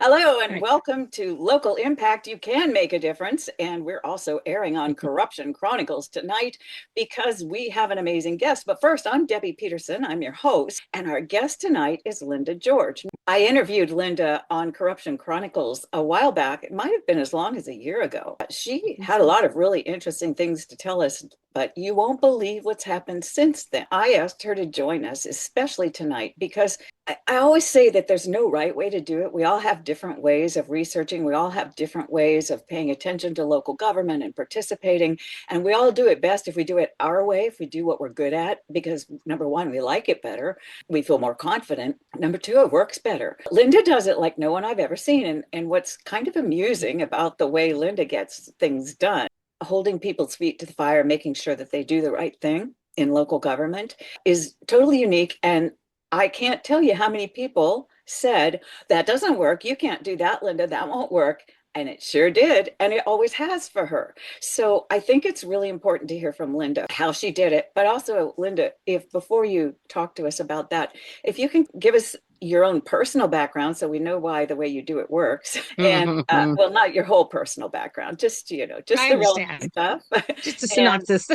Hello and Right. welcome to Local Impact. You can make a difference. And we're also airing on Corruption Chronicles tonight because we have an amazing guest. But first, I'm Debbie Peterson. I'm your host. And our guest tonight is Linda George. I interviewed Linda on Corruption Chronicles a while back. It might have been as long as a year ago. She had a lot of really interesting things to tell us, but you won't believe what's happened since then. I asked her to join us, especially tonight, because I always say that there's no right way to do it. We all have different ways of researching. We all have different ways of paying attention to local government and participating. And we all do it best if we do it our way, if we do what we're good at, because number one, we like it better. We feel more confident. Number two, it works better. Linda does it like no one I've ever seen. And what's kind of amusing about the way Linda gets things done, holding people's feet to the fire, making sure that they do the right thing in local government is totally unique. And I can't tell you how many people said, that doesn't work. You can't do that, Linda. That won't work. And it sure did. And it always has for her. So I think it's really important to hear from Linda how she did it. But also, Linda, if before you talk to us about that, if you can give us your own personal background so we know why the way you do it works. And Mhm. well, not your whole personal background, just, just I the relevant understand. stuff. Just a And synopsis,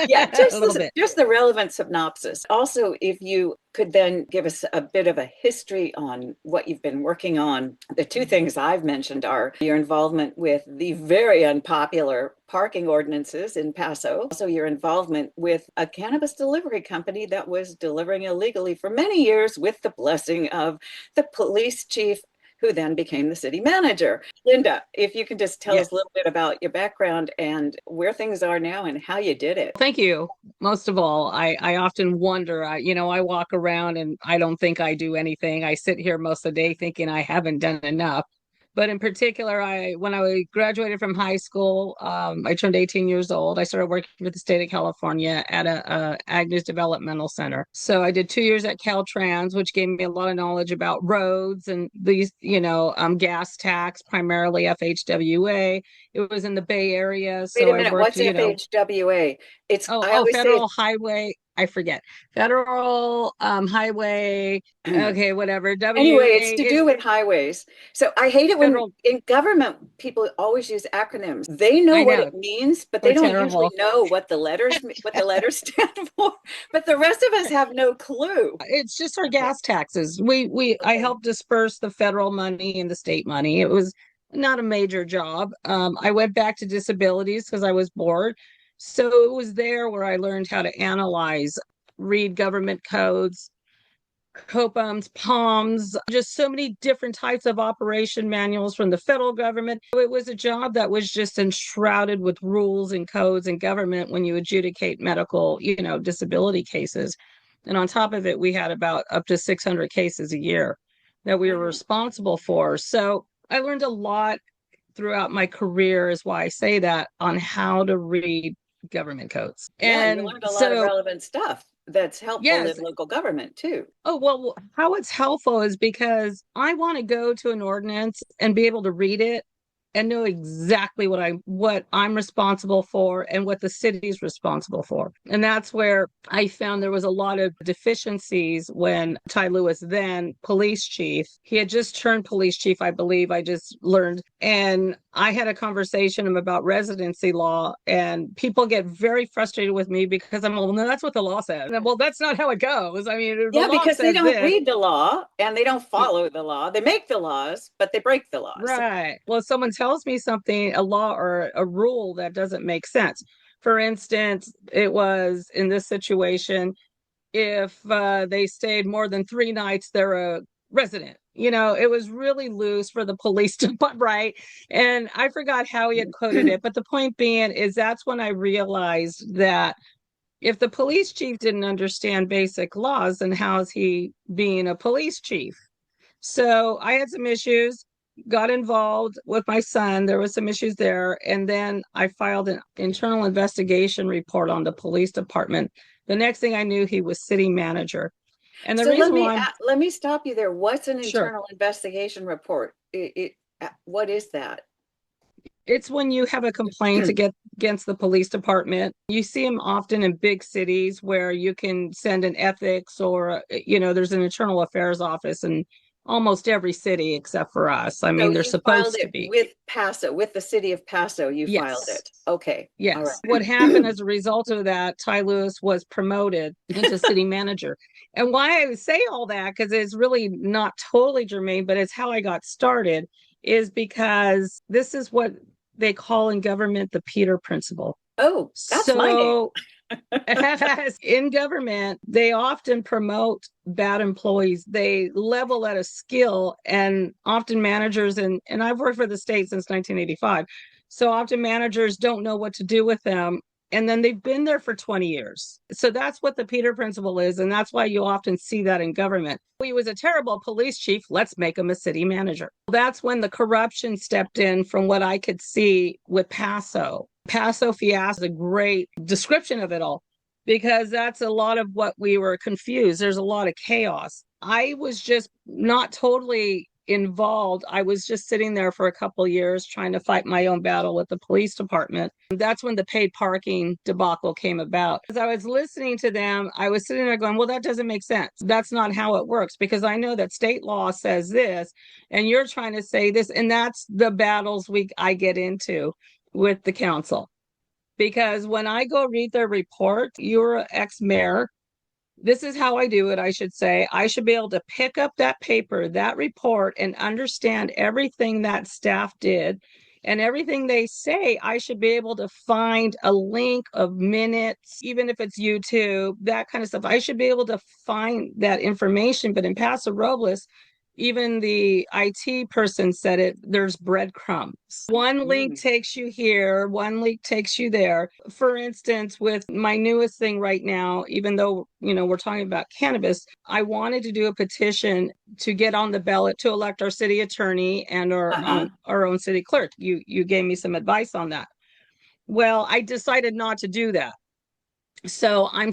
yeah, a little bit. just the relevant synopsis. Also, if you could then give us a bit of a history on what you've been working on. The two things I've mentioned are your involvement with the very unpopular parking ordinances in Paso, also your involvement with a cannabis delivery company that was delivering illegally for many years with the blessing of the police chief who then became the city manager. Linda, if you can just tell Yeah. us a little bit about your background and where things are now and how you did it. Thank you. Most of all, I often wonder, I walk around and I don't think I do anything. I sit here most of the day thinking I haven't done enough. But in particular, when I graduated from high school, I turned 18 years old. I started working for the state of California at a Ag News Developmental Center. So I did 2 years at Caltrans, which gave me a lot of knowledge about roads and these, gas tax, primarily FHWA. It was in the Bay Area, Wait a so I minute, worked, what's FHWA? I always say, Federal Highway. I forget. Federal Highway. Okay, whatever. anyway, it's WA to do is with highways. So I hate it when federal. in government people always use acronyms. They know I what know. it means, but they We're don't usually terrible. know what the letters stand for. But the rest of us have no clue. It's just our Okay. gas taxes. I Okay. helped disperse the federal money and the state money. It was not a major job. I went back to disabilities because I was bored. So it was there where I learned how to analyze, read government codes, COPAMs, POMs, just so many different types of operation manuals from the federal government. It was a job that was just enshrouded with rules and codes and government when you adjudicate medical, disability cases. And on top of it, we had about up to 600 cases a year that we were Mhm. responsible for. So I learned a lot throughout my career, is why I say that, on how to read government codes. Yeah, and you And learned a lot of so, relevant stuff that's helpful in yes, local government too. oh, well, how it's helpful is because I want to go to an ordinance and be able to read it and know exactly what I'm responsible for and what the city's responsible for. And that's where I found there was a lot of deficiencies when Ty Lewis, then police chief, he had just turned police chief, I believe, I just learned. And I had a conversation about residency law, and people get very frustrated with me because I'm, well, no, that's what the law says. And, well, that's not how it goes. I mean, the Yeah, law because they says don't this. read the law and they don't follow the law. They make the laws, but they break the laws. Right. Well, if someone tells me something, a law or a rule that doesn't make sense. For instance, it was in this situation, if they stayed more than 3 nights, they're a resident. It was really loose for the police to put, right. And I forgot how he had quoted it. But the point being is that's when I realized that if the police chief didn't understand basic laws, then how is he being a police chief? So I had some issues, got involved with my son. There was some issues there. And then I filed an internal investigation report on the police department. The next thing I knew, he was city manager. And the So reason why I'm let me stop you there. What's an sure, internal investigation report? What is that? it's when you have a complaint to get against the police department. You see them often in big cities where you can send an ethics or, there's an internal affairs office, and almost every city except for us. I So mean, they're you filed supposed to it be. with Paso, with the city of Paso, you filed Yes. it. Okay. All Yes. What happened right. as a result of that, Ty Lewis was promoted into city manager. And why I say all that, because it's really not totally germane, but it's how I got started, is because this is what they call in government the Peter principle. Oh, that's my name. So in government, they often promote bad employees. They level at a skill, and often managers, and I've worked for the state since 1985. So often managers don't know what to do with them. And then they've been there for 20 years. So that's what the Peter principle is. And that's why you often see that in government. He was a terrible police chief. Let's make him a city manager. That's when the corruption stepped in, from what I could see with Paso. Paso Fiasco is a great description of it all, because that's a lot of what we were confused. There's a lot of chaos. I was just not totally involved. I was just sitting there for a couple of years trying to fight my own battle with the police department. That's when the paid parking debacle came about. As I was listening to them, I was sitting there going, well, that doesn't make sense. That's not how it works, because I know that state law says this and you're trying to say this. And that's the battles I get into with the council. Because when I go read their report, you're an ex-mayor. This is how I do it, I should say. I should be able to pick up that paper, that report, and understand everything that staff did. And everything they say, I should be able to find a link of minutes, even if it's YouTube, that kind of stuff. I should be able to find that information. But in Paso Robles, even the IT person said it, there's breadcrumbs. One link takes you here, one link takes you there. For instance, with my newest thing right now, even though, we're talking about cannabis, I wanted to do a petition to get on the ballot to elect our city attorney and our own city clerk. You gave me some advice on that. Well, I decided not to do that. So I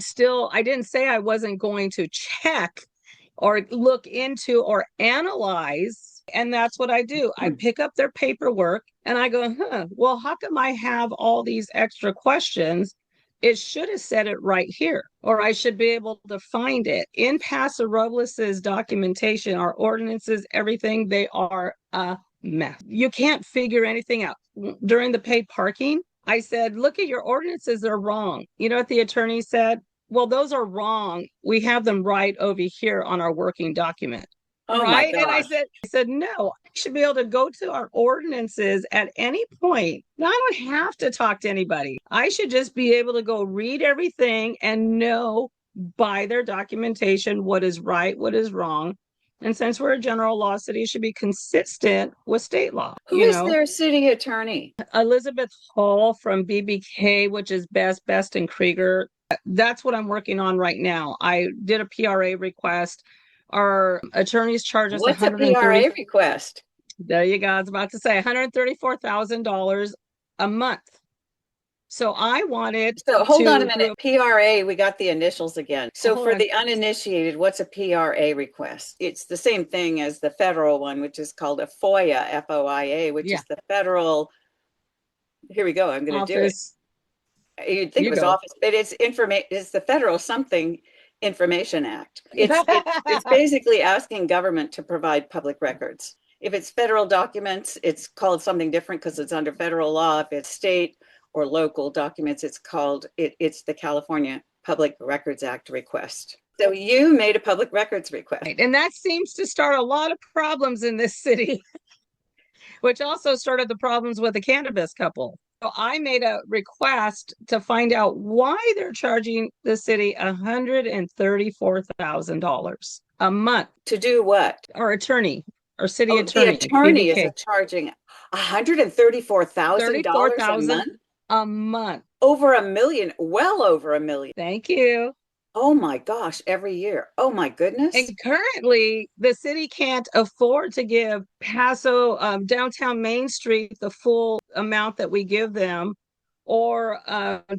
didn't say I wasn't going to check or look into or analyze. And that's what I do. I pick up their paperwork and I go, well, how come I have all these extra questions? It should have said it right here, or I should be able to find it. In Paso Robles's documentation, our ordinances, everything, they are a mess. You can't figure anything out. During the paid parking, I said, look at your ordinances, they're wrong. You know what the attorney said? Well, those are wrong. We have them right over here on our working document. Oh my Right. And gosh. I said, no, I should be able to go to our ordinances at any point. Now, I don't have to talk to anybody. I should just be able to go read everything and know by their documentation what is right, what is wrong. And since we're a general law city, it should be consistent with state law. Who is their city attorney? Elizabeth Hall from BBK, which is Best and Krieger. That's what I'm working on right now. I did a PRA request. Our attorneys charge us What's a 130. PRA request? There you go. I was about to say $134,000 a month. So I wanted So hold on a to minute. PRA, we got the initials again. So hold for on. the uninitiated, what's a PRA request? It's the same thing as the federal one, which is called a FOIA, FOIA, which is the federal. Here we go. I'm going to do it. You'd think it was office, but it's the federal something Information Act. It's basically asking government to provide public records. If it's federal documents, it's called something different because it's under federal law. If it's state or local documents, it's the California Public Records Act request. So you made a public records request. And that seems to start a lot of problems in this city, which also started the problems with the cannabis couple. So I made a request to find out why they're charging the city $134,000 a month. To do what? Our attorney, our city attorney. The attorney is charging $134,000 a month. Over $1 million, well over $1 million. Thank you. Oh my gosh, every year. Oh my goodness. And currently, the city can't afford to give Paso downtown Main Street the full amount that we give them, or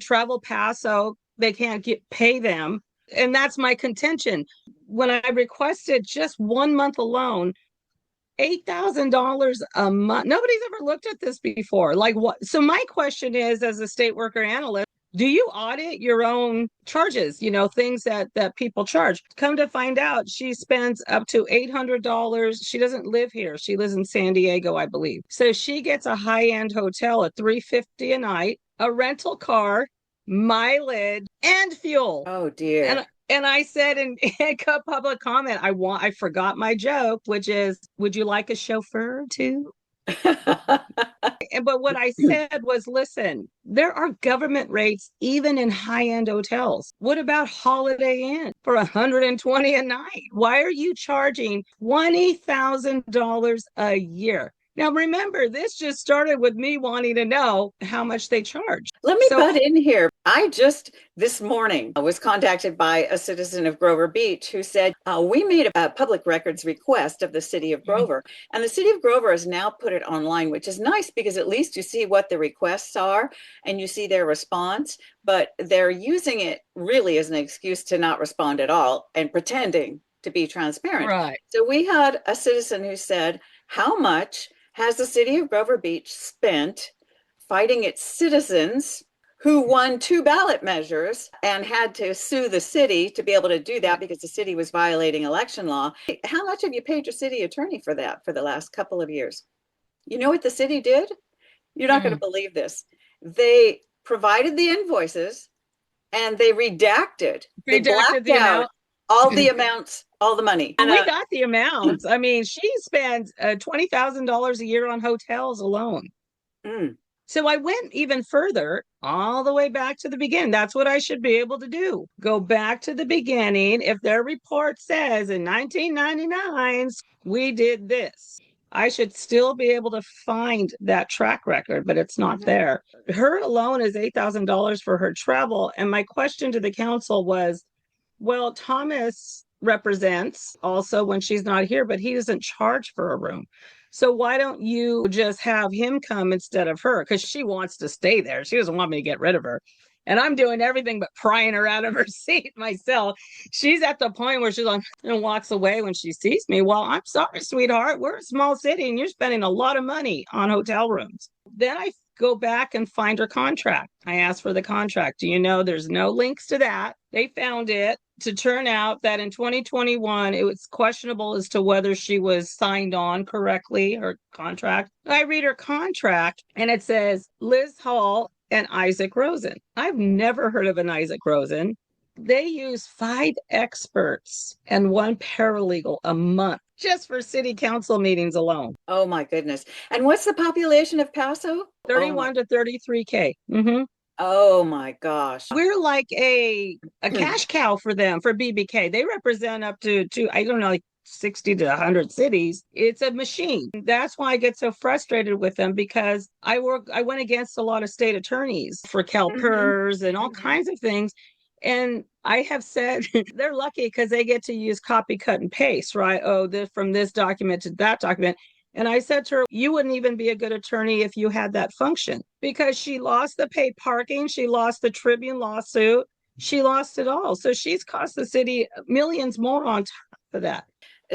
Travel Paso, they can't pay them. And that's my contention. When I requested just 1 month alone, $8,000 a month. Nobody's ever looked at this before. Like what? So my question is, as a state worker analyst, do you audit your own charges, things that people charge? Come to find out, she spends up to $800. She doesn't live here. She lives in San Diego, I believe. So she gets a high-end hotel at $350 a night, a rental car, mileage, and fuel. Oh dear. And I said in public comment, I forgot my joke, which is, would you like a chauffeur too? But what I said was, listen, there are government rates even in high-end hotels. What about Holiday Inn for $120 a night? Why are you charging $20,000 a year? Now, remember, this just started with me wanting to know how much they charge. Let me So, butt in here. I just this morning was contacted by a citizen of Grover Beach who said, we made a public records request of the city of Grover, and the city of Grover has now put it online, which is nice because at least you see what the requests are and you see their response, but they're using it really as an excuse to not respond at all and pretending to be transparent. right. So we had a citizen who said, how much has the city of Grover Beach spent fighting its citizens who won two ballot measures and had to sue the city to be able to do that because the city was violating election law? How much have you paid your city attorney for that for the last couple of years? You know what the city did? You're not going to believe this. They provided the invoices and they they blacked the out amount. all the amounts, all the money. And we got the amounts. I mean, she spends $20,000 a year on hotels alone. Mm. So I went even further, all the way back to the beginning. That's what I should be able to do. Go back to the beginning. If their report says in 1999, we did this, I should still be able to find that track record, but it's not there. Her alone is $8,000 for her travel. And my question to the council was, well, Thomas represents also when she's not here, but he doesn't charge for a room. So why don't you just have him come instead of her? Because she wants to stay there. She doesn't want me to get rid of her. And I'm doing everything but prying her out of her seat myself. She's at the point where she's like, and walks away when she sees me. Well, I'm sorry, sweetheart. We're a small city and you're spending a lot of money on hotel rooms. Then I go back and find her contract. I asked for the contract. Do you know there's no links to that? They found it to turn out that in 2021, it was questionable as to whether she was signed on correctly, her contract. I read her contract and it says Liz Hall and Isaac Rosen. I've never heard of an Isaac Rosen. They use 5 experts and 1 paralegal a month just for city council meetings alone. Oh my goodness. And what's the population of Paso? 31 to 33K. Oh my gosh. We're like a cash cow for them, for BBK. They represent up to I don't know, like 60 to 100 cities. It's a machine. That's why I get so frustrated with them, because I went against a lot of state attorneys for CalPERS and all kinds of things. And I have said they're lucky because they get to use copy, cut, and paste, right? Oh, from this document to that document. And I said to her, you wouldn't even be a good attorney if you had that function, because she lost the paid parking. She lost the Tribune lawsuit. She lost it all. So she's cost the city millions more on top of that.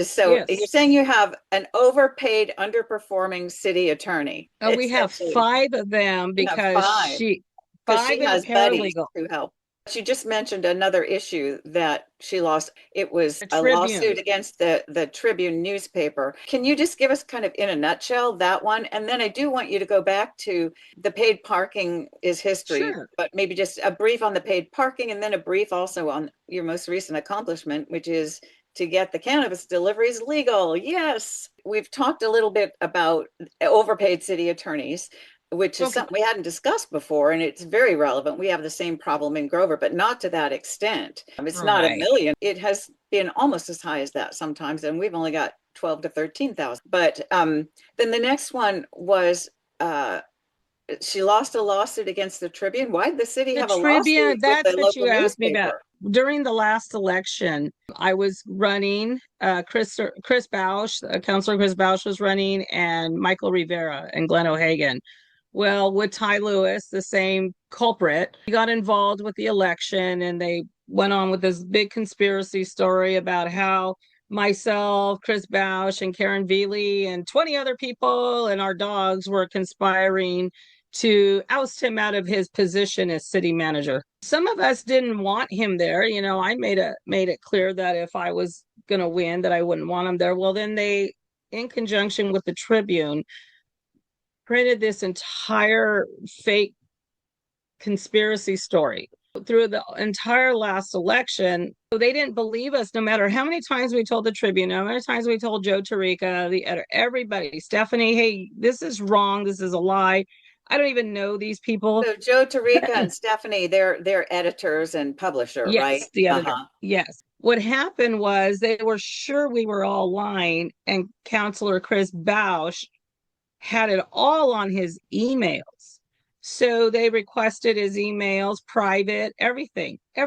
So you're saying you have an overpaid, underperforming city attorney. We have 5 of them because she has buddies who help. She just mentioned another issue that she lost. It was a lawsuit against the Tribune newspaper. Can you just give us kind of in a nutshell that one? And then I do want you to go back to the paid parking is history, but maybe just a brief on the paid parking and then a brief also on your most recent accomplishment, which is to get the cannabis deliveries legal. Yes. We've talked a little bit about overpaid city attorneys, which is something we hadn't discussed before, and it's very relevant. We have the same problem in Grover, but not to that extent. It's not a million. It has been almost as high as that sometimes, and we've only got 12 to 13,000. But then the next one was she lost a lawsuit against the Tribune. Why did the city have a lawsuit? That's what you asked me about. During the last election, I was running. Chris Bausch, Councilor Chris Bausch was running, and Michael Rivera and Glenn O'Hagan. Well, with Ty Lewis, the same culprit, he got involved with the election, and they went on with this big conspiracy story about how myself, Chris Bausch, and Karen Veely, and 20 other people and our dogs were conspiring to oust him out of his position as city manager. Some of us didn't want him there. I made it clear that if I was going to win, that I wouldn't want him there. Well, then they, in conjunction with the Tribune, printed this entire fake conspiracy story through the entire last election. So they didn't believe us, no matter how many times we told the Tribune, how many times we told Joe Tarica, the editor, everybody, Stephanie, hey, this is wrong, this is a lie. I don't even know these people. So Joe Tarica and Stephanie, they're editors and publisher, right? Yes, the editor. Yes. What happened was they were sure we were all lying, and Counselor Chris Bausch had it all on his emails. So they requested his emails, private, everything. I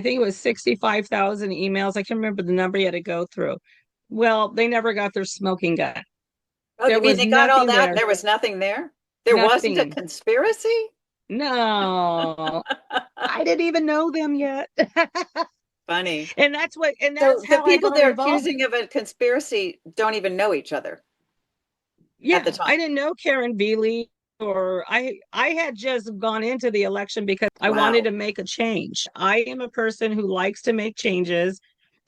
think it was 65,000 emails. I can't remember the number he had to go through. Well, they never got their smoking gun. Oh, you mean they got all that and there was nothing there? There wasn't a conspiracy? No. I didn't even know them yet. Funny. And that's how the people they're accusing of a conspiracy don't even know each other. Yeah, at the time. I didn't know Karen Veely, or I had just gone into the election because I wanted to make a change. I am a person who likes to make changes,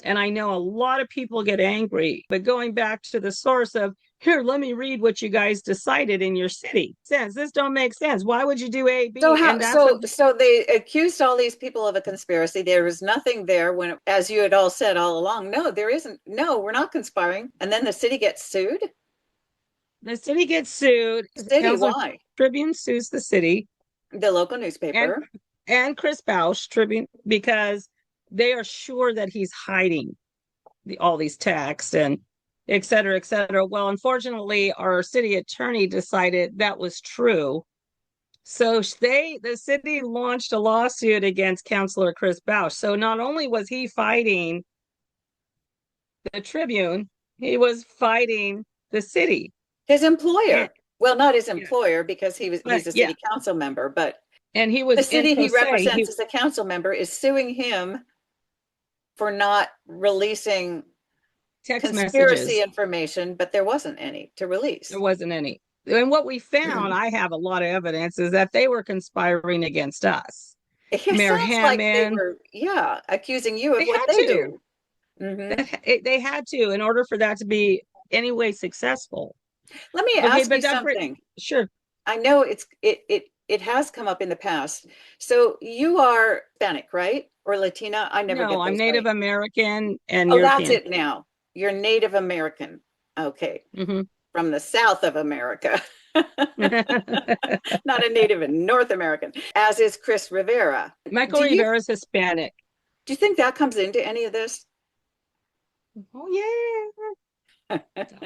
and I know a lot of people get angry. But going back to the source of, here, let me read what you guys decided in your city. This don't make sense. Why would you do A, B? So they accused all these people of a conspiracy. There was nothing there when, as you had all said all along, no, there isn't. No, we're not conspiring. And then the city gets sued. The city gets sued. City, why? Tribune sues the city. The local newspaper. And Chris Bausch, Tribune, because they are sure that he's hiding all these texts and et cetera, et cetera. Well, unfortunately, our city attorney decided that was true. So the city launched a lawsuit against Counselor Chris Bausch. So not only was he fighting the Tribune, he was fighting the city. His employer. Well, not his employer, because he's a city council member, but the city he represents as a council member is suing him for not releasing conspiracy information, but there wasn't any to release. There wasn't any. And what we found, I have a lot of evidence, is that they were conspiring against us. Mayor Hammond, like they were, accusing you of what they do. Mm-hmm. They had to, in order for that to be any way successful. Let me ask you something. Sure. I know it has come up in the past. So you are Hispanic, right? Or Latina? I never get those I'm Native American and European. That's it now. You're Native American. Okay. Mm-hmm. From the South of America. Not a native in North American, as is Chris Rivera. Michael Rivera is Hispanic. Do you think that comes into any of this? Oh, yeah.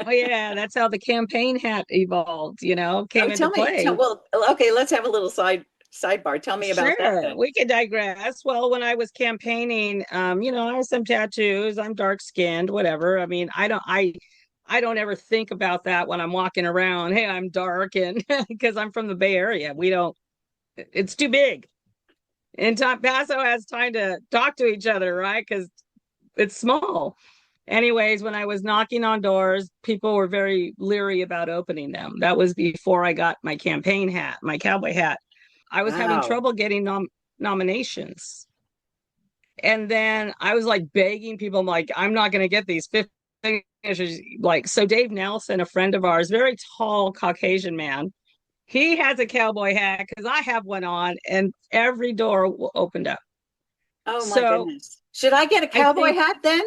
Oh yeah, that's how the campaign hat evolved, came into play. Well, okay, let's have a little sidebar. Tell me about that. Then. We could digress. Well, when I was campaigning, I have some tattoos. I'm dark skinned, whatever. I mean, I don't ever think about that when I'm walking around. Hey, I'm dark, and because I'm from the Bay Area, it's too big. And Paso has time to talk to each other, right? Because it's small. Anyways, when I was knocking on doors, people were very leery about opening them. That was before I got my campaign hat, my cowboy hat. I was having trouble getting nominations. And then I was like begging people, I'm like, I'm not going to get these 50 signatures. Like, so Dave Nelson, a friend of ours, very tall Caucasian man, he has a cowboy hat because I have one on, and every door opened up. Oh my goodness. Should I get a cowboy hat then?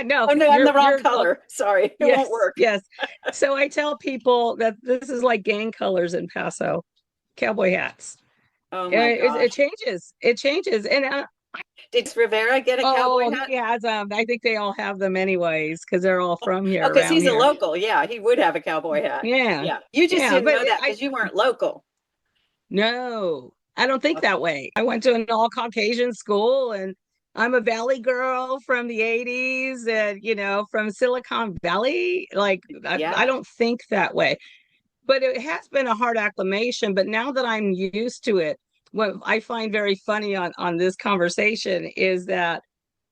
No, I'm the wrong color. Sorry, it won't work. Yes. So I tell people that this is like gang colors in Paso, cowboy hats. Oh my gosh. It changes. And did Rivera get a cowboy hat? He has them. I think they all have them anyways because they're all from here. Because he's a local. Yeah, he would have a cowboy hat. Yeah. You just didn't know that because you weren't local. No, I don't think that way. I went to an all Caucasian school, and I'm a Valley girl from the 80s and, from Silicon Valley. Like, I don't think that way. But it has been a hard acclimation. But now that I'm used to it, what I find very funny on this conversation is that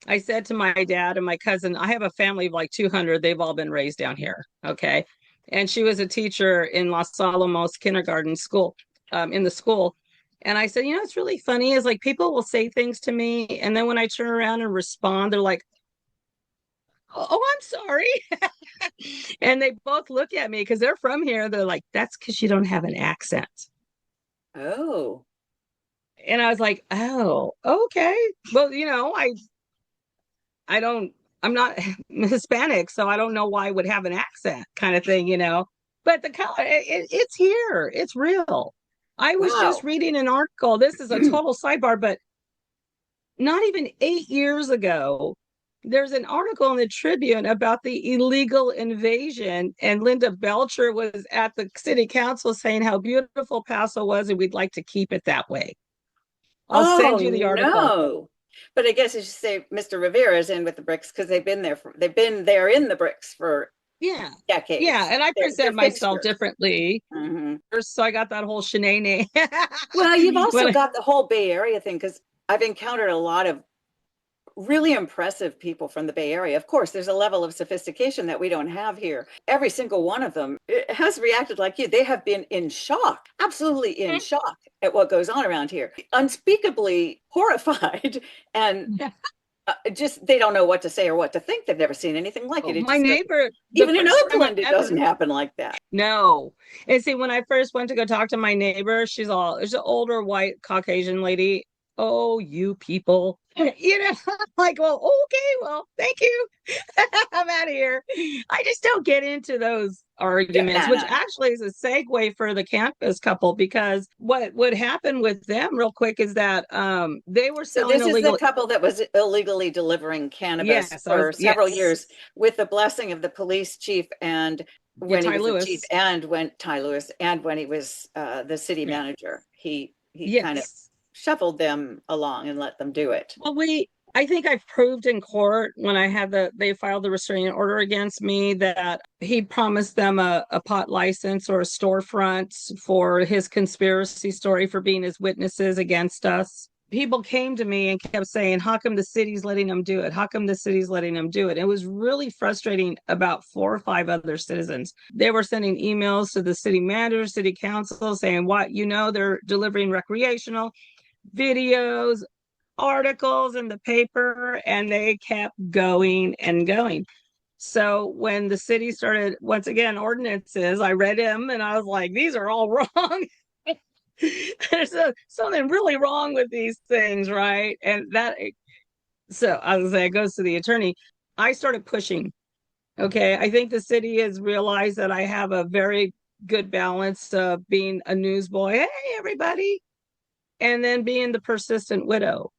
I said to my dad and my cousin, I have a family of like 200. They've all been raised down here. Okay. and she was a teacher in Los Alamos kindergarten school, in the school. And I said, it's really funny is like people will say things to me, and then when I turn around and respond, they're like, "Oh, I'm sorry." And they both look at me because they're from here. They're like, "That's because you don't have an accent." Oh. And I was like, "Oh, okay. Well, I don't, I'm not Hispanic, so I don't know why I would have an accent kind of thing. But the color, it's here. It's real. I was just Wow. reading an article. This is a total sidebar, but not even 8 years ago, there's an article in the Tribune about the illegal invasion, and Linda Belcher was at the city council saying how beautiful Paso was, and we'd like to keep it that way. I'll Oh send you the article. no. But I guess you should say Mr. Rivera's in with the bricks because they've been there in the bricks for Yeah. Yeah. decades. And I They're present myself fixtures. differently. Hmm. So I got that whole shenanigan. Well, you've also But got the whole Bay Area thing because I've encountered a lot of really impressive people from the Bay Area. Of course, there's a level of sophistication that we don't have here. Every single one of them has reacted like you. They have been in shock, absolutely in shock at what goes on around here, unspeakably horrified, and just they don't know what to say or what to think. They've never seen anything like it. It my just doesn't. neighbor, the Even in first time I Oakland, it met her, doesn't happen like that. no. And see, when I first went to go talk to my neighbor, she's an older white Caucasian lady. Oh, you people. Like, well, okay, well, thank you. I'm out of here. I just don't get into those Yeah, arguments, no, which no, no. actually is a segue for the campus couple, because what would happen with them real quick is that they were So selling this is the illegal. couple that was illegally delivering cannabis Yes, for several yes. years with the blessing of the police chief and Yeah, when he Ty was the chief Lewis. and when Ty Lewis and when he was the city Yeah. manager. He kind of Yes. shuffled them along and let them do it. Well, I think I've proved in court when they filed the restraining order against me that he promised them a pot license or a storefront for his conspiracy story for being his witnesses against us. People came to me and kept saying, "How come the city's letting them do it? How come the city's letting them do it?" It was really frustrating about 4 or 5 other citizens. They were sending emails to the city manager, city council saying, "What, they're delivering recreational videos, articles in the paper," and they kept going and going. So when the city started, once again, ordinances, I read them and I was like, these are all wrong. Something really wrong with these things, right? So I was like, it goes to the attorney. I started pushing. Okay. I think the city has realized that I have a very good balance of being a newsboy. Hey, everybody. And then being the persistent widow,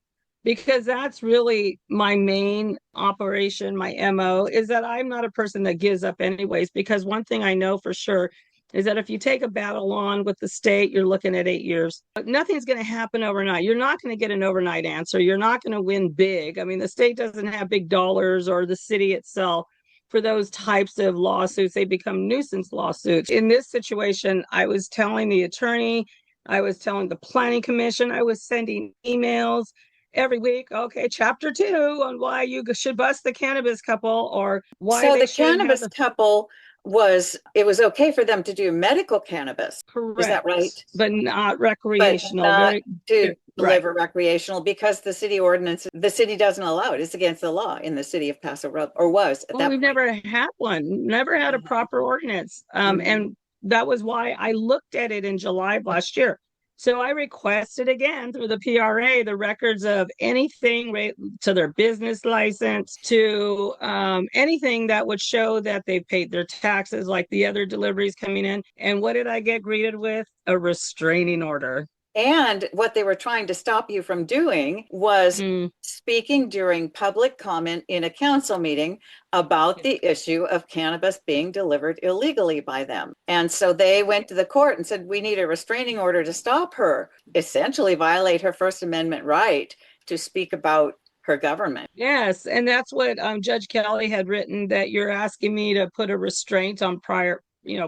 because that's really my main operation. My MO is that I'm not a person that gives up anyways, because one thing I know for sure is that if you take a battle on with the state, you're looking at 8 years. But nothing's going to happen overnight. You're not going to get an overnight answer. You're not going to win big. I mean, the state doesn't have big dollars, or the city itself, for those types of lawsuits. They become nuisance lawsuits. In this situation, I was telling the attorney, I was telling the planning commission, I was sending emails every week. Okay, chapter 2 on why you should bust the cannabis couple, or why So they the shouldn't have cannabis the. couple was it was okay for them to do medical cannabis. Is that right? Correct, but not But recreational. not Very, to right. deliver recreational because the city ordinance, the city doesn't allow it. It's against the law in the city of Paso Robles, or was at Well, that we've point. never had one, never had a Mhm. proper ordinance. Mhm. And that was why I looked at it in July of last year. So I requested again through the PRA the records of anything to their business license, to anything that would show that they've paid their taxes, like the other deliveries coming in. And what did I get greeted with? A restraining order. And what they were trying to stop you from doing was Mm. speaking during public comment in a council meeting about the issue of cannabis being delivered illegally by them. And so they went to the court and said, we need a restraining order to stop her, essentially violate her First Amendment right to speak about her government. Yes, and that's what Judge Kelly had written, that you're asking me to put a restraint on prior,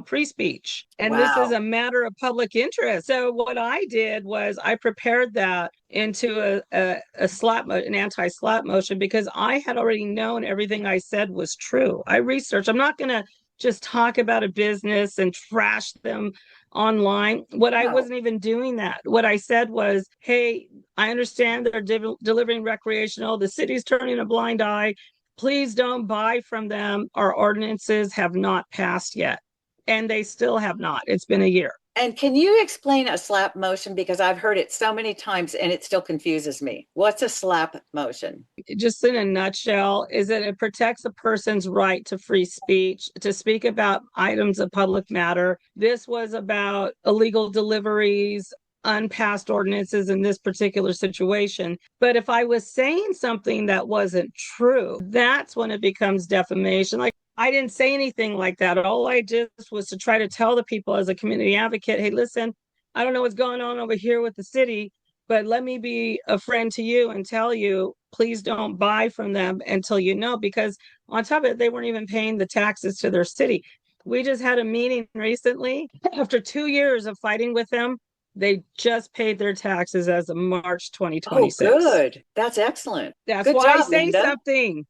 pre-speech. And this is Wow. a matter of public interest. So what I did was I prepared that into an anti-slap motion, because I had already known everything I said was true. I researched. I'm not going to just talk about a business and trash them online. What I No. wasn't even doing that. What I said was, hey, I understand they're delivering recreational. The city's turning a blind eye. Please don't buy from them. Our ordinances have not passed yet. And they still have not. It's been a year. And can you explain a slap motion? Because I've heard it so many times and it still confuses me. What's a slap motion? Just in a nutshell, is that it protects a person's right to free speech, to speak about items of public matter. This was about illegal deliveries, unpassed ordinances in this particular situation. But if I was saying something that wasn't true, that's when it becomes defamation. Like, I didn't say anything like that. All I did was to try to tell the people as a community advocate, hey, listen, I don't know what's going on over here with the city, but let me be a friend to you and tell you, please don't buy from them until you know, because on top of it, they weren't even paying the taxes to their city. We just had a meeting recently. After 2 years of fighting with them, they just paid their taxes as of March Oh, 2026. good. That's excellent. That's Good why I job, say Linda. something.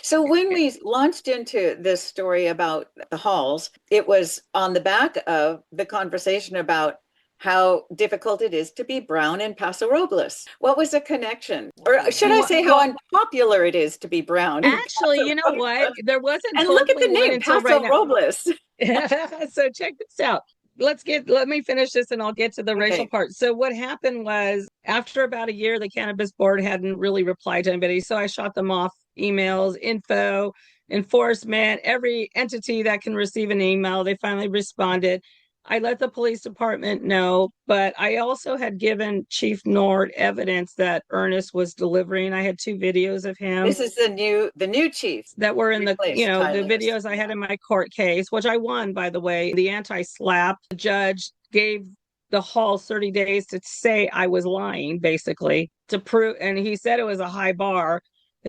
So when we launched into this story about the halls, it was on the back of the conversation about how difficult it is to be brown in Paso Robles. What was the connection? Or should I say how Well, unpopular it is to be brown in actually, Paso you know what? Robles? There wasn't And look at totally the one name, until right Paso now. Robles. So check this out. Let me finish this and I'll get to the racial Okay. part. So what happened was after about a year, the cannabis board hadn't really replied to anybody. So I shot them off emails, info, enforcement, every entity that can receive an email. They finally responded. I let the police department know, but I also had given Chief Nord evidence that Ernest was delivering. I had 2 videos of him This is the new chief that were in the, replaced Ty the Lewis. videos I had in my court case, which I won, by the way. The anti-slap judge gave the hall 30 days to say I was lying, basically, to prove, and he said it was a high bar.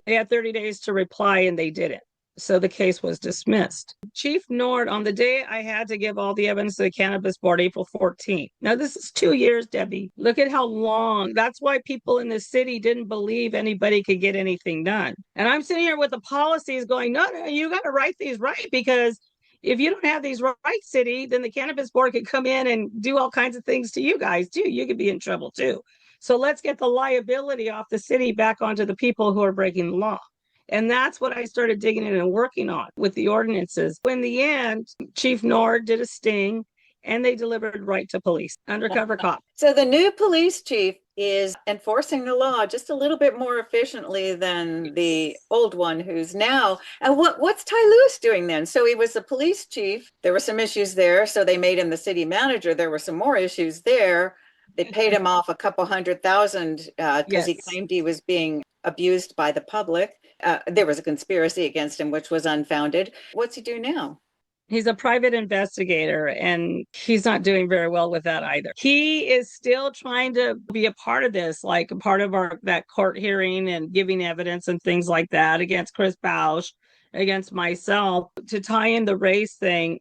They had 30 days to reply and they didn't. So the case was dismissed. Chief Nord, on the day I had to give all the evidence to the cannabis board, April 14th. Now, this is 2 years, Debbie. Look at how long. That's why people in the city didn't believe anybody could get anything done. And I'm sitting here with the policies going, no, you got to write these right, because if you don't have these right, city, then the cannabis board could come in and do all kinds of things to you guys too. You could be in trouble too. So let's get the liability off the city back onto the people who are breaking the law. And that's what I started digging in and working on with the ordinances. In the end, Chief Nord did a sting and they delivered right to police, undercover cop. So the new police chief is enforcing the law just a little bit more efficiently than the old one, who's now. And what's Ty Lewis doing then? So he was the police chief. There were some issues there, so they made him the city manager. There were some more issues there. They paid him off a couple $100,000 because he Yes. claimed he was being abused by the public. There was a conspiracy against him, which was unfounded. What's he do now? He's a private investigator and he's not doing very well with that either. He is still trying to be a part of this, like a part of that court hearing and giving evidence and things like that against Chris Bausch, against myself, to tie in the race thing.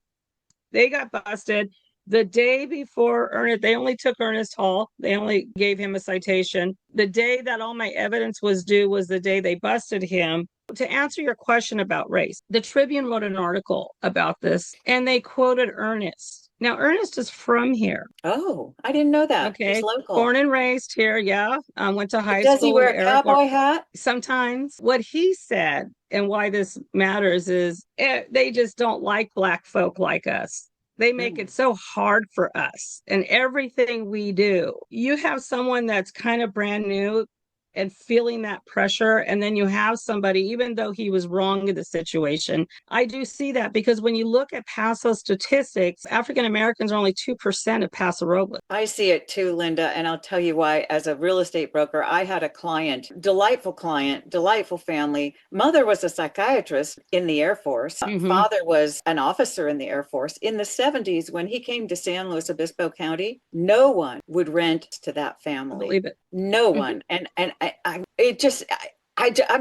They got busted the day before Ernest. They only took Ernest Hall. They only gave him a citation. The day that all my evidence was due was the day they busted him. To answer your question about race, the Tribune wrote an article about this and they quoted Ernest. Now, Ernest is from here. Oh, I didn't know that. He's Okay. local. Born and raised here. Yeah. Went to high Does he school with wear a Eric. cowboy hat? Sometimes what he said and why this matters is they just don't like Black folk like us. They make it so hard for us and everything we do. You have someone that's kind of brand new and feeling that pressure. And then you have somebody, even though he was wrong in the situation. I do see that because when you look at Paso statistics, African Americans are only 2% of Paso Robles. I see it too, Linda. And I'll tell you why. As a real estate broker, I had a client, delightful family. Mother was a psychiatrist in the Air Force. Mm-hmm. Father was an officer in the Air Force. In the 70s, when he came to San Luis Obispo County, no one would rent to that family. I believe it. No one. And I'm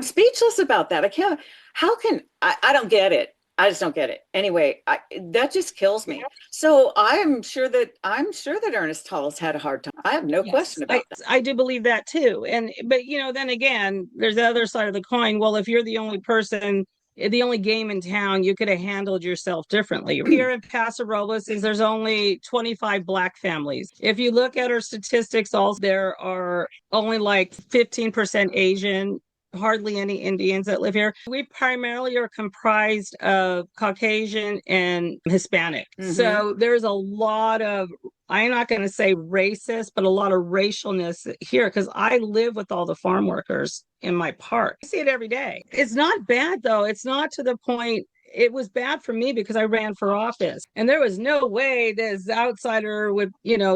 speechless about that. I don't get it. I just don't get it. Anyway, that just kills me. So I'm sure that Ernest Tull's had a hard time. I have no question about that. I do believe that too. But then again, there's the other side of the coin. Well, if you're the only person the only game in town, you could have handled yourself differently. Here in Paso Robles, is there's only 25 Black families. If you look at our statistics, also there are only like 15% Asian, hardly any Indians that live here. We primarily are comprised of Caucasian and Hispanic. So there's a lot of, I'm not going to say racist, but a lot of racialness here because I live with all the farm workers in my park. I see it every day. It's not bad though. It's not to the point. It was bad for me because I ran for office and there was no way this outsider with,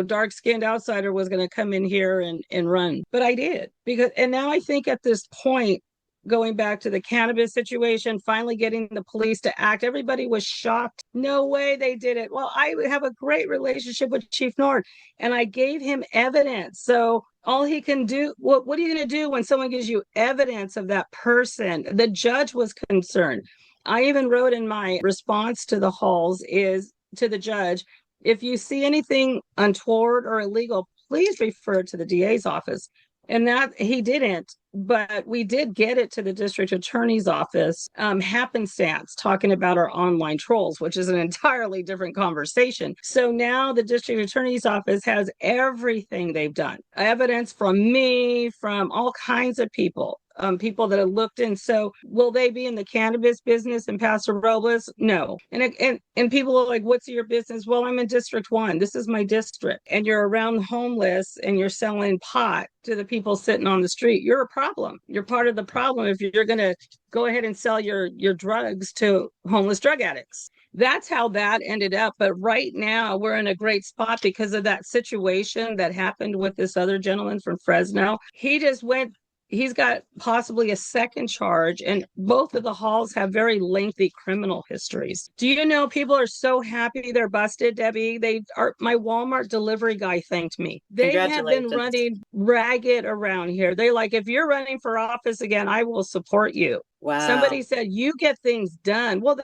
dark skinned outsider was going to come in here and run. But I did because, and now I think at this point, going back to the cannabis situation, finally getting the police to act, everybody was shocked. No way they did it. Well, I have a great relationship with Chief Nord and I gave him evidence. So all he can do, what are you going to do when someone gives you evidence of that person? The judge was concerned. I even wrote in my response to the halls is to the judge, if you see anything untoward or illegal, please refer to the DA's office. And that he didn't, but we did get it to the district attorney's office, happenstance, talking about our online trolls, which is an entirely different conversation. So now the district attorney's office has everything they've done, evidence from me, from all kinds of people. People that have looked in. So will they be in the cannabis business in Paso Robles? No. And people are like, what's your business? Well, I'm in District 1. This is my district. And you're around homeless and you're selling pot to the people sitting on the street. You're a problem. You're part of the problem if you're going to go ahead and sell your drugs to homeless drug addicts. That's how that ended up. But right now we're in a great spot because of that situation that happened with this other gentleman from Fresno. He's got possibly a second charge, and both of the halls have very lengthy criminal histories. Do you know people are so happy they're busted, Debbie? My Walmart delivery guy thanked me. They have been running ragged around here. They're like, if you're running for office again, I will support you. Wow. Somebody said you get things done. Well,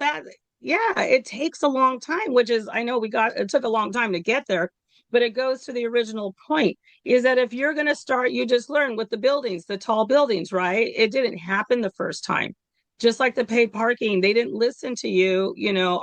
it takes a long time, which is, I know it took a long time to get there. But it goes to the original point is that if you're going to start, you just learn with the buildings, the tall buildings, right? It didn't happen the first time. Just like the paid parking, they didn't listen to you,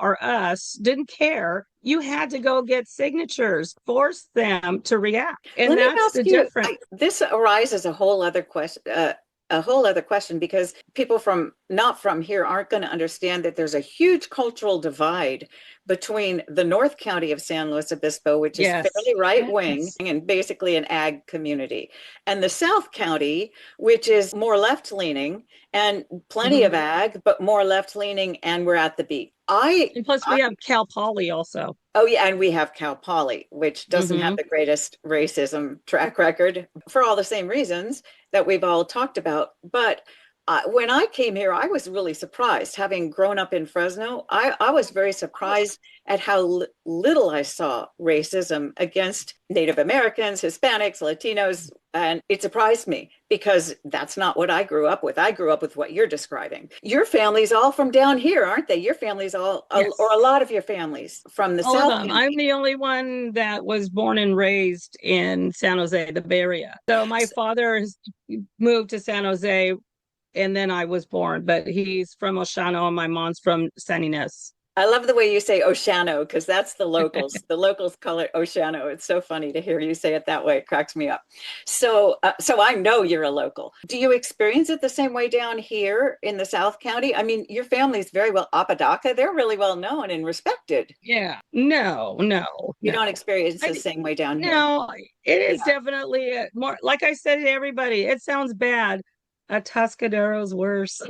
or us, didn't care. You had to go get signatures, force them to react. And that's the difference. This arises a whole other question because people not from here aren't going to understand that there's a huge cultural divide between the North County of San Luis Obispo, which is fairly right-wing and basically an ag community, and the South County, which is more left-leaning and plenty of ag, but more left-leaning, and we're at the beach. And plus we have Cal Poly also. Oh yeah, and we have Cal Poly, which doesn't have the greatest racism track record for all the same reasons that we've all talked about. But when I came here, I was really surprised. Having grown up in Fresno, I was very surprised at how little I saw racism against Native Americans, Hispanics, Latinos. And it surprised me because that's not what I grew up with. I grew up with what you're describing. Your family's all from down here, aren't they? Your family's all, or a lot of your families from the South. I'm the only one that was born and raised in San Jose, the Bay Area. So my father has moved to San Jose and then I was born, but he's from Oshano and my mom's from San Ynez. I love the way you say Oshano because that's the locals. The locals call it Oshano. It's so funny to hear you say it that way. It cracks me up. So I know you're a local. Do you experience it the same way down here in the South County? I mean, your family's very well, Apodaca, they're really well known and respected. Yeah. No. You don't experience the same way down here. No, it is definitely more, like I said to everybody, it sounds bad. Atascadero's worse.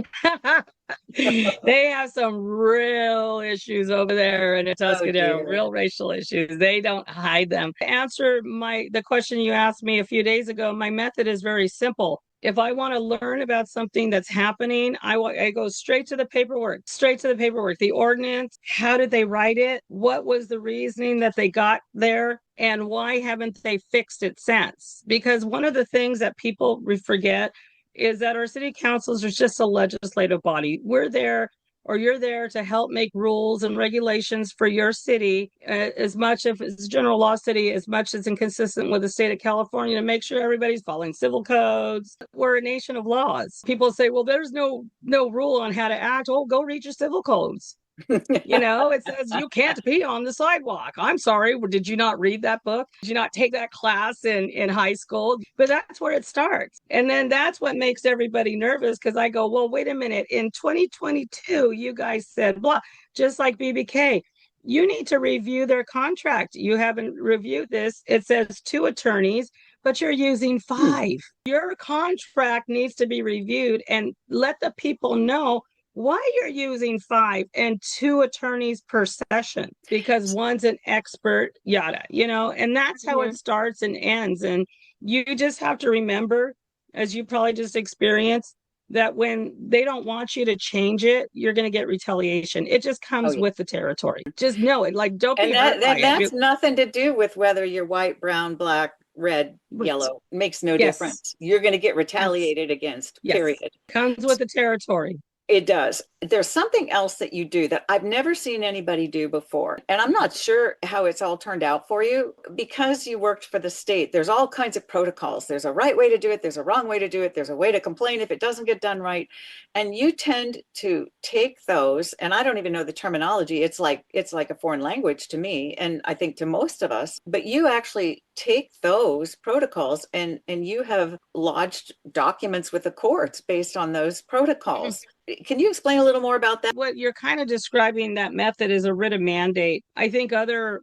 They have some real issues over there in Atascadero, real racial issues. They don't hide them. To answer the question you asked me a few days ago, my method is very simple. If I want to learn about something that's happening, I go straight to the paperwork, the ordinance. How did they write it? What was the reasoning that they got there? And why haven't they fixed it since? Because one of the things that people forget is that our city councils are just a legislative body. We're there or you're there to help make rules and regulations for your city, as much if it's a general law city, as much as inconsistent with the state of California, to make sure everybody's following civil codes. We're a nation of laws. People say, well, there's no rule on how to act. Oh, go read your civil codes. It says you can't pee on the sidewalk. I'm sorry. Did you not read that book? Did you not take that class in high school? But that's where it starts. And then that's what makes everybody nervous, because I go, well, wait a minute. In 2022, you guys said blah, just like BBK. You need to review their contract. You haven't reviewed this. It says 2 attorneys, but you're using 5. Your contract needs to be reviewed, and let the people know why you're using 5 and 2 attorneys per session, because one's an expert, yada, and that's how it starts and ends. And you just have to remember, as you probably just experienced, that when they don't want you to change it, you're going to get retaliation. It just comes with the territory. Just know it. Like, don't And be hurt by that's it. nothing to do with whether you're white, brown, black, red, yellow. It makes no difference. You're going to get retaliated against, period. Comes with the territory. It does. There's something else that you do that I've never seen anybody do before. And I'm not sure how it's all turned out for you. Because you worked for the state, there's all kinds of protocols. There's a right way to do it. There's a wrong way to do it. There's a way to complain if it doesn't get done right. And you tend to take those, and I don't even know the terminology. It's like a foreign language to me, and I think to most of us, but you actually take those protocols and you have lodged documents with the courts based on those protocols. Can you explain a little more about that? What you're kind of describing, that method, is a writ of mandate. I think other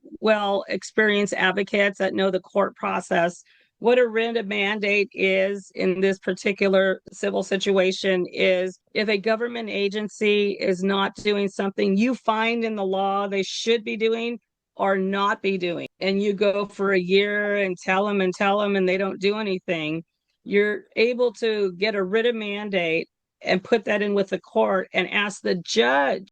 experienced advocates that know the court process, what a writ of mandate is in this particular civil situation is if a government agency is not doing something you find in the law they should be doing or not be doing, and you go for a year and tell them and they don't do anything, you're able to get a writ of mandate and put that in with the court and ask the judge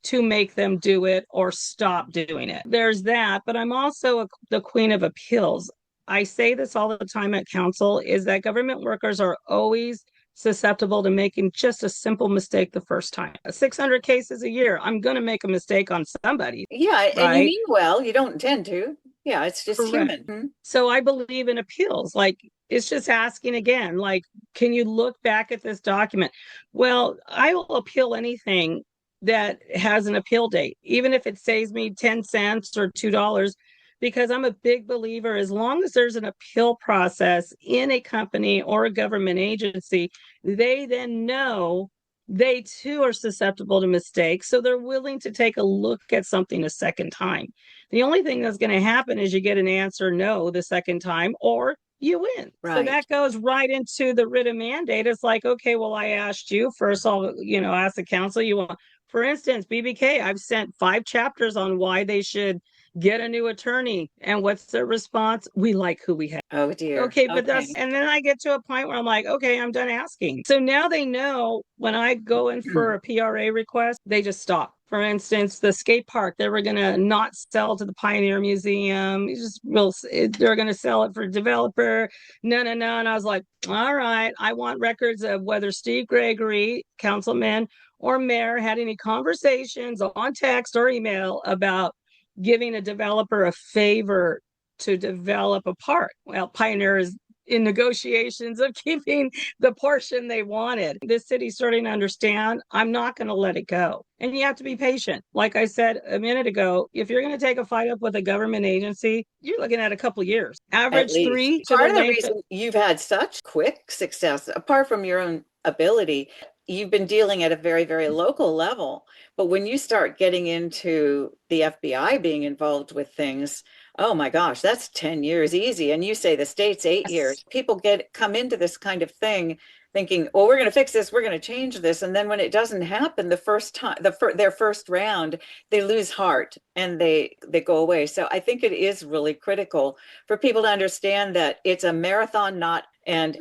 to make them do it or stop doing it. There's that, but I'm also the queen of appeals. I say this all the time at council, is that government workers are always susceptible to making just a simple mistake the first time. 600 cases a year, I'm going to make a mistake on somebody. Yeah, right? And you mean well, you don't intend to. Yeah, it's just human. Mm-hmm. So I believe in appeals. Like, it's just asking again, like, can you look back at this document? Well, I will appeal anything that has an appeal date, even if it saves me 10 cents or $2, because I'm a big believer, as long as there's an appeal process in a company or a government agency, they then know they too are susceptible to mistakes. So they're willing to take a look at something a second time. The only thing that's going to happen is you get an answer no the second time, or you win. Right. So that goes right into the writ of mandate. It's like, okay, well, I asked you first, I'll, ask the council, you want, for instance, BBK, I've sent 5 chapters on why they should get a new attorney. And what's their response? We like who we have. Oh dear. Okay, but and then I get to a point where I'm like, okay, I'm done asking. So now they know when I go in for a PRA request, they just stop. For instance, the skate park, they were going to not sell to the Pioneer Museum. They're going to sell it for a developer. No. And I was like, all right, I want records of whether Steve Gregory, councilman or mayor, had any conversations on text or email about giving a developer a favor to develop a park. Well, Pioneer is in negotiations of keeping the portion they wanted. This city's starting to understand, I'm not going to let it go. And you have to be patient. Like I said a minute ago, if you're going to take a fight up with a government agency, you're looking at a couple of years. Average 3. Part of the reason you've had such quick success, apart from your own ability, you've been dealing at a very, very local level. But when you start getting into the FBI being involved with things, oh my gosh, that's 10 years easy. And you say the state's 8 years. People come into this kind of thing thinking, well, we're going to fix this, we're going to change this. And then when it doesn't happen the first time, their first round, they lose heart and they go away. So I think it is really critical for people to understand that it's a marathon, not and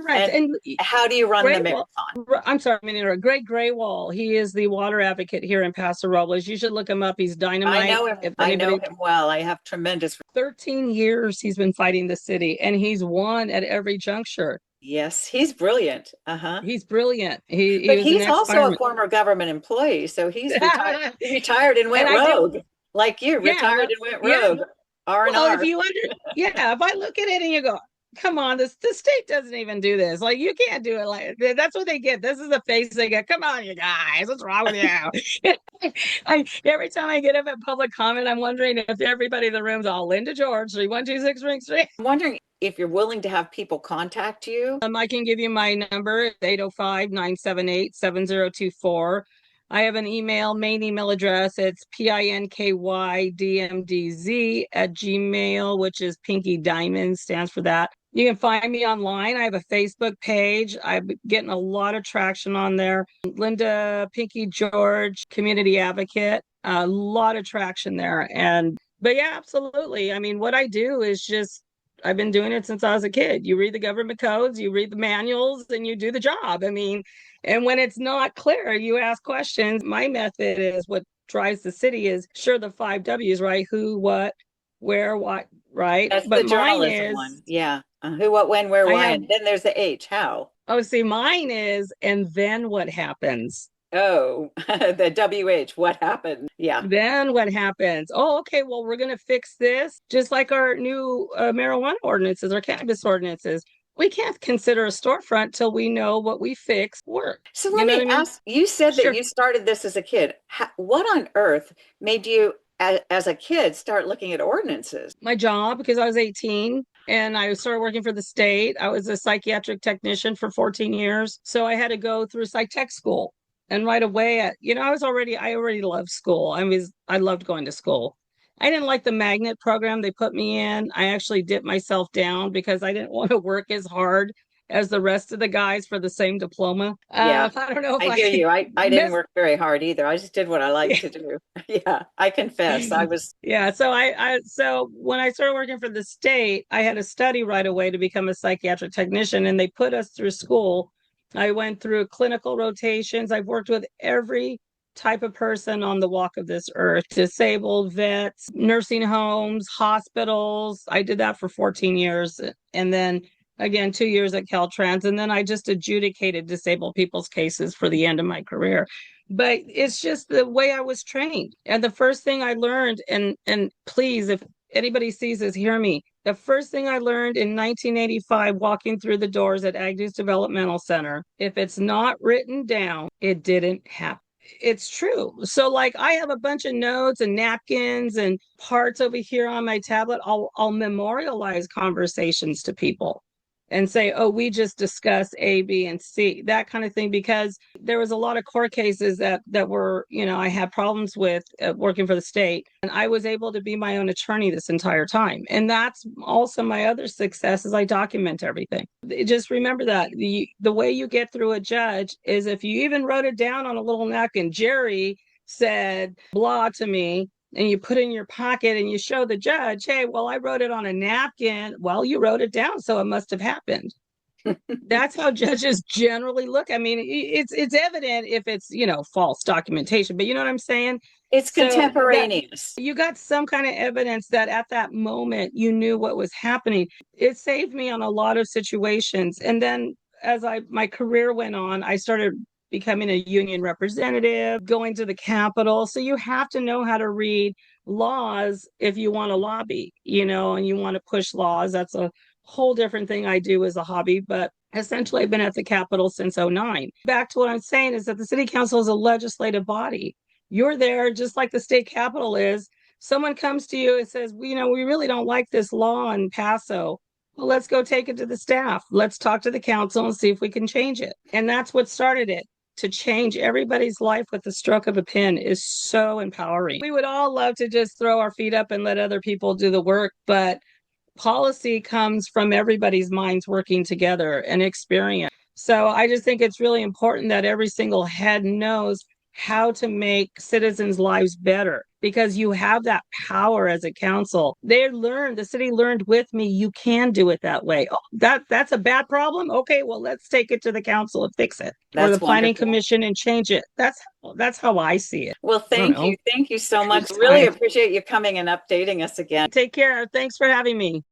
how do you run the marathon? I'm sorry, Greg Graywall. He is the water advocate here in Paso Robles. You should look him up. He's dynamite. I know him well. I have tremendous. 13 years he's been fighting the city, and he's won at every juncture. Yes, he's brilliant. Uh-huh. He's brilliant. He But was an he's also a ex-fireman. former government employee, so he's retired. He retired and And went I do, rogue, like you, yeah, retired well, and went yeah. rogue. R and Well, if R. you yeah, if I look at it and you go, come on, this the state doesn't even do this. Like you can't do it. Like that's what they get. This is the face they get. Come on, you guys, what's wrong with you? Every time I get up at public comment, I'm wondering if everybody in the room's all Linda George 3126 Ring Street. I'm wondering if you're willing to have people contact you. I can give you my number, 805-978-7024. I have an main email address. It's pinkydmdz@gmail, which is Pinky Diamond, stands for that. You can find me online. I have a Facebook page. I'm getting a lot of traction on there. Linda Pinky George, community advocate, a lot of traction there. But yeah, absolutely. I mean, what I do is just I've been doing it since I was a kid. You read the government codes, you read the manuals, and you do the job. I mean, and when it's not clear, you ask questions. My method is what drives the city is sure the five W's, right? Who, what, where, what, right? That's the But mine journalism is one. Yeah. Who, what, when, where, I why. have, And then there's the H, how. oh, see, mine is, and then what happens? Oh, the WH, what happened? Yeah. Then what happens? Oh, okay. Well, we're going to fix this, just like our new marijuana ordinances or cannabis ordinances. We can't consider a storefront till we know what we fix work. So You let know what me I mean? ask, you said that Sure. you started this as a kid. What on earth made you, as a kid, start looking at ordinances? My job, because I was 18 and I started working for the state. I was a psychiatric technician for 14 years. So I had to go through psych tech school. And right away, I already loved school. I loved going to school. I didn't like the magnet program they put me in. I actually dipped myself down because I didn't want to work as hard as the rest of the guys for the same diploma. Yeah, I don't know if I I hear you. I didn't missed. work very hard either. I just did what I like to do. Yeah, I confess. I was, Yeah, so when I started working for the state, I had to study right away to become a psychiatric technician, and they put us through school. I went through clinical rotations. I've worked with every type of person on the walk of this earth, disabled vets, nursing homes, hospitals. I did that for 14 years. And then again, 2 years at Caltrans. And then I just adjudicated disabled people's cases for the end of my career. But it's just the way I was trained. And the first thing I learned, and please, if anybody sees this, hear me. The first thing I learned in 1985, walking through the doors at Agnews Developmental Center, if it's not written down, it didn't happen. It's true. So like I have a bunch of notes and napkins and parts over here on my tablet. I'll memorialize conversations to people and say, oh, we just discussed A, B, and C, that kind of thing, because there was a lot of court cases that were, I had problems with working for the state. And I was able to be my own attorney this entire time. And that's also my other success is I document everything. Just remember that the way you get through a judge is if you even wrote it down on a little napkin, Jerry said blah to me, and you put it in your pocket and you show the judge, hey, well, I wrote it on a napkin. Well, you wrote it down, so it must have happened. That's how judges generally look. I mean, it's evident if it's, false documentation, but you know what I'm saying? it's So that contemporaneous. you got some kind of evidence that at that moment you knew what was happening. It saved me on a lot of situations. And then as my career went on, I started becoming a union representative, going to the Capitol. So you have to know how to read laws if you want to lobby, and you want to push laws. That's a whole different thing I do as a hobby, but essentially I've been at the Capitol since '09. Back to what I'm saying is that the city council is a legislative body. You're there just like the state capitol is. Someone comes to you and says, we really don't like this law in Paso. Well, let's go take it to the staff. Let's talk to the council and see if we can change it. And that's what started it. To change everybody's life with the stroke of a pen is so empowering. We would all love to just throw our feet up and let other people do the work, but policy comes from everybody's minds working together and experience. So I just think it's really important that every single head knows how to make citizens' lives better because you have that power as a council. The city learned with me, you can do it that way. Oh, that's a bad problem. Okay, well, let's take it to the council and fix it, or the That's planning wonderful. commission and change it. That's how I see it. Well, I don't thank know. you. Thank you so much. Really Time. appreciate you coming and updating us again. Take care. Thanks for having me.